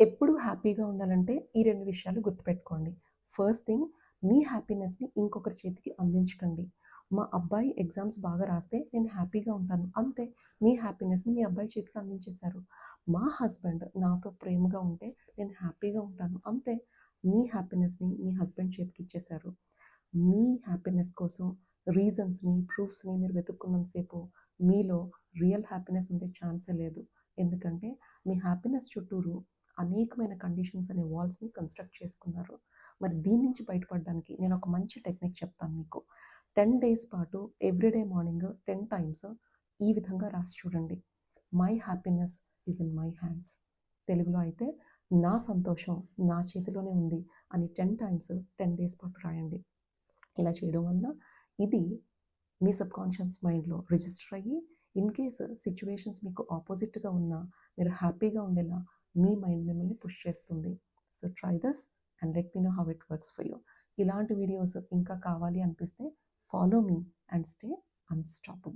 ఎప్పుడు హ్యాపీగా ఉండాలంటే ఈ 2 విషయాలు గుర్తుపెట్టుకోండి. ఫస్ట్ థింగ్, మీ హ్యాపీనెస్‌ని ఇంకొకరి చేతికి అందించకండి. మా అబ్బాయి ఎగ్జామ్స్ బాగా రాస్తే నేను హ్యాపీగా ఉంటాను. అంతే. మీ హ్యాపీనెస్‌ని మీ అబ్బాయి చేతికి అందించేశారు. మా హస్బెండ్ నాతో ప్రేమగా ఉంటే నేను హ్యాపీగా ఉంటాను. అంతే. మీ హ్యాపీనెస్‌ని మీ హస్బెండ్ చేతికిచ్చేశారు. మీ హ్యాపీనెస్ కోసం రీజన్స్‌ని, ప్రూఫ్స్‌ని మీరు వెతుక్కున్నంత సేపు మీలో రియల్ హ్యాపీనెస్ ఉండే ఛాన్సే లేదు. ఎందుకంటే మీ హ్యాపీనెస్ చుట్టూరు అనేకమైన కండిషన్స్ అనే వాల్స్‌ని కన్‌స్ట్రక్ట్ చేసుకున్నారు. మరి దీని నుంచి బయటపడడానికి నేను ఒక మంచి టెక్నిక్ చెప్తాను మీకు. 10 డేస్ పాటు ఎవ్రీడే మార్నింగ్ 10 టైమ్స్ ఈ విధంగా రాసి చూడండి. My happiness is in my hands. తెలుగులో అయితే నా సంతోషం నా చేతిలోనే ఉంది అని 10 టైమ్స్ 10 డేస్ పాటు రాయండి. ఇలా చేయడం వల్ల ఇది మీ సబ్‌కాన్షియస్ మైండ్‌లో రిజిస్టర్ అయ్యి ఇన్‌కేస్ సిట్యుయేషన్స్ మీకు ఆపోజిట్‌గా ఉన్నా మీరు హ్యాపీగా ఉండేలా మీ మైండ్ మిమ్మల్ని పుష్ చేస్తుంది. So try this and let me know how it works for you. ఇలాంటి వీడియోస్ ఇంకా కావాలి అనిపిస్తే follow me and stay unstoppable.